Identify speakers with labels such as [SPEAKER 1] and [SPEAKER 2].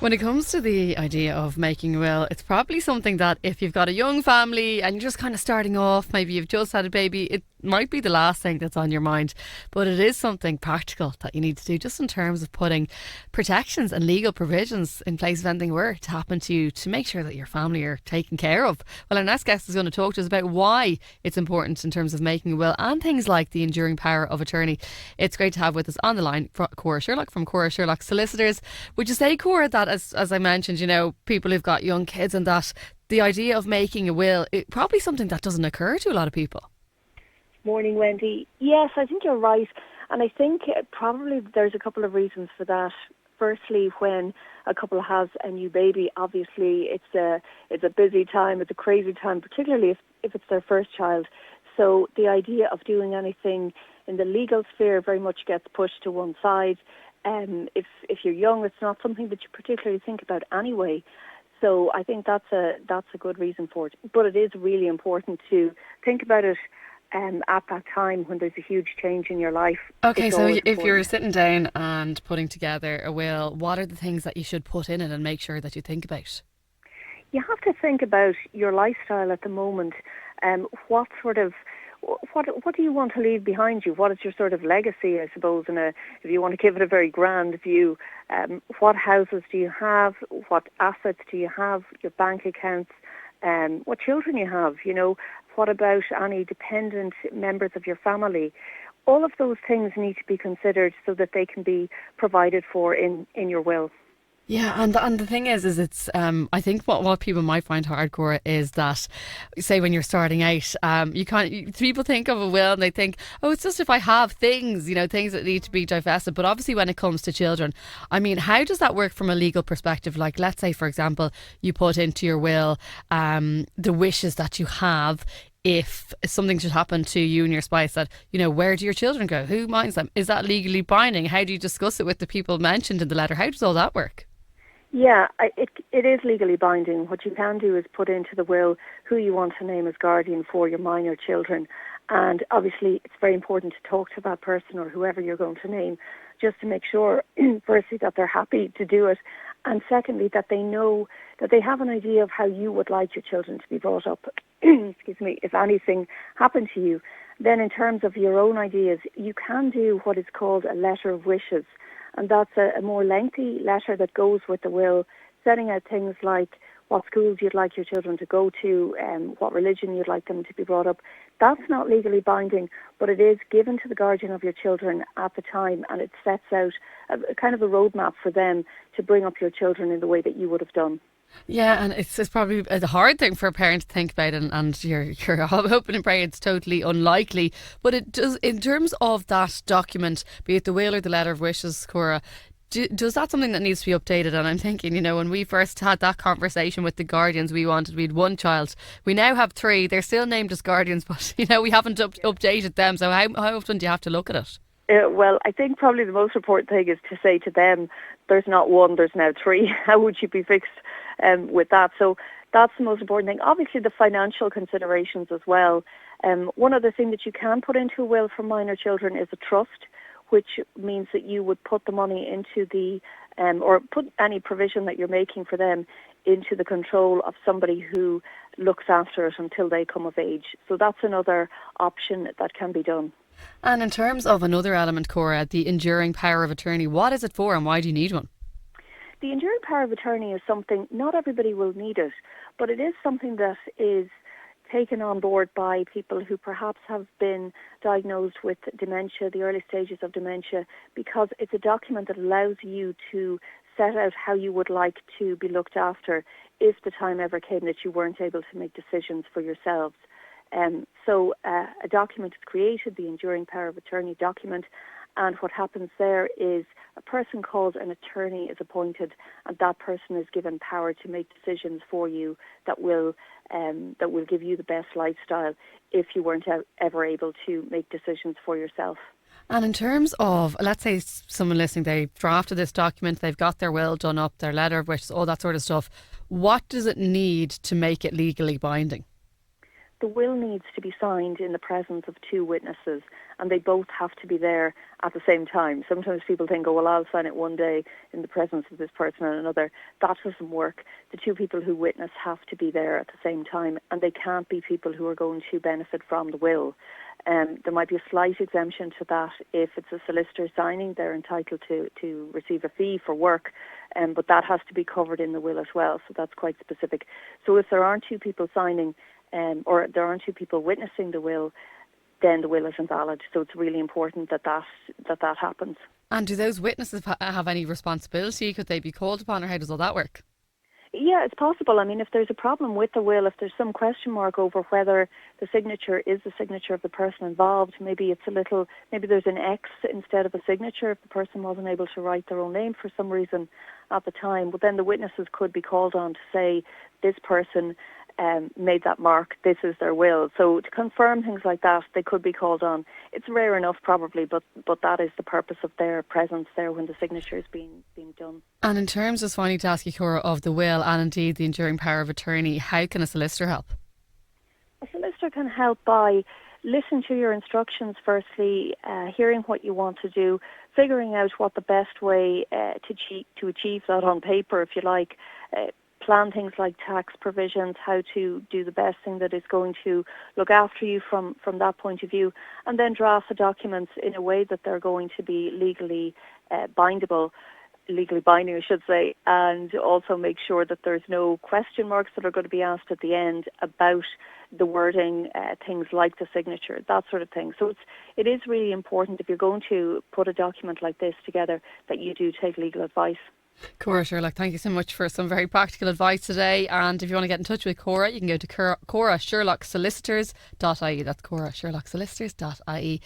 [SPEAKER 1] When it comes to the idea of making a will, it's probably something that if you've got a young family and you're just kind of starting off, maybe you've just had a baby, it might be the last thing that's on your mind. But it is something practical that you need to do just in terms of putting protections and legal provisions in place if anything were to happen to you to make sure that your family are taken care of. Well, our next guest is going to talk to us about why it's important in terms of making a will and things like the enduring power of attorney. It's great to have with us on the line Cora Sherlock from Cora Sherlock Solicitors. Would you say, Cora, that as I mentioned, people who've got young kids and that the idea of making a will, it probably something that doesn't occur to a lot of people?
[SPEAKER 2] Morning, Wendy. Yes, I think you're right. And I think probably there's a couple of reasons for that. Firstly, when a couple has a new baby, obviously it's a busy time, it's a crazy time, particularly if it's their first child. So the idea of doing anything in the legal sphere very much gets pushed to one side. If you're young, it's not something that you particularly think about anyway. So I think that's a good reason for it. But it is really important to think about it at that time when there's a huge change in your life.
[SPEAKER 1] Okay, so if you're sitting down and putting together a will, what are the things that you should put in it and make sure that you think about?
[SPEAKER 2] You have to think about your lifestyle at the moment. What do you want to leave behind you? What is your sort of legacy, I suppose, if you want to give it a very grand view? What houses do you have? What assets do you have? Your bank accounts? What children you have? What about any dependent members of your family? All of those things need to be considered so that they can be provided for in your will.
[SPEAKER 1] Yeah, and the thing is it's I think what people might find hardcore is that, say when you're starting out, people think of a will and they think, oh, it's just if I have things, things that need to be divested. But obviously when it comes to children, I mean, how does that work from a legal perspective? Like, let's say, for example, you put into your will the wishes that you have. If something should happen to you and your spouse, that, where do your children go? Who minds them? Is that legally binding? How do you discuss it with the people mentioned in the letter? How does all that work?
[SPEAKER 2] Yeah, it is legally binding. What you can do is put into the will who you want to name as guardian for your minor children. And obviously it's very important to talk to that person or whoever you're going to name, just to make sure, firstly, that they're happy to do it. And secondly, that they know, that they have an idea of how you would like your children to be brought up. Excuse me, if anything happened to you. Then in terms of your own ideas, you can do what is called a letter of wishes. And that's a more lengthy letter that goes with the will, setting out things like what schools you'd like your children to go to, what religion you'd like them to be brought up. That's not legally binding, but it is given to the guardian of your children at the time, and it sets out a kind of a roadmap for them to bring up your children in the way that you would have done.
[SPEAKER 1] Yeah, and it's probably a hard thing for a parent to think about, and you're hoping and praying it's totally unlikely. But it does, in terms of that document, be it the will or the letter of wishes, Cora, does that something that needs to be updated? And I'm thinking, when we first had that conversation with the guardians, we had one child. We now have three. They're still named as guardians, but we haven't updated them. So how often do you have to look at it?
[SPEAKER 2] Well, I think probably the most important thing is to say to them, there's not one, there's now three. How would you be fixed with that? So that's the most important thing. Obviously, the financial considerations as well. One other thing that you can put into a will for minor children is a trust, which means that you would put the money into or put any provision that you're making for them into the control of somebody who looks after it until they come of age. So that's another option that can be done.
[SPEAKER 1] And in terms of another element, Cora, the enduring power of attorney, what is it for and why do you need one?
[SPEAKER 2] The enduring power of attorney is something, not everybody will need it, but it is something that is taken on board by people who perhaps have been diagnosed with dementia, the early stages of dementia, because it's a document that allows you to set out how you would like to be looked after if the time ever came that you weren't able to make decisions for yourselves. So a document is created, the enduring power of attorney document, and what happens there is a person called an attorney is appointed, and that person is given power to make decisions for you that will give you the best lifestyle if you weren't ever able to make decisions for yourself.
[SPEAKER 1] And in terms of, let's say someone listening, they've drafted this document, they've got their will done up, their letter of wishes, all that sort of stuff. What does it need to make it legally binding?
[SPEAKER 2] the will needs to be signed in the presence of two witnesses, and they both have to be there at the same time. Sometimes people think, oh, well, I'll sign it one day in the presence of this person and another. That doesn't work. The two people who witness have to be there at the same time, and they can't be people who are going to benefit from the will. There might be a slight exemption to that. If it's a solicitor signing, they're entitled to receive a fee for work, but that has to be covered in the will as well, so that's quite specific. So if there aren't two people signing, or there aren't two people witnessing the will, then the will is invalid. So it's really important that happens.
[SPEAKER 1] And do those witnesses have any responsibility? Could they be called upon, or how does all that work?
[SPEAKER 2] Yeah, it's possible. I mean, if there's a problem with the will, if there's some question mark over whether the signature is the signature of the person involved, maybe there's an X instead of a signature if the person wasn't able to write their own name for some reason at the time, but then the witnesses could be called on to say this person made that mark, this is their will. So to confirm things like that, they could be called on. It's rare enough probably, but that is the purpose of their presence there when the signature is being done.
[SPEAKER 1] And in terms of finally to ask you, Cora, of the will and indeed the enduring power of attorney, how can a solicitor help?
[SPEAKER 2] A solicitor can help by listening to your instructions firstly, hearing what you want to do, figuring out what the best way to achieve that on paper, if you like, plan things like tax provisions, how to do the best thing that is going to look after you from that point of view, and then draft the documents in a way that they're going to be legally binding, I should say, and also make sure that there's no question marks that are going to be asked at the end about the wording, things like the signature, that sort of thing. So it is really important, if you're going to put a document like this together, that you do take legal advice.
[SPEAKER 1] Cora Sherlock, thank you so much for some very practical advice today. And if you want to get in touch with Cora, you can go to corasherlocksolicitors.ie. That's corasherlocksolicitors.ie.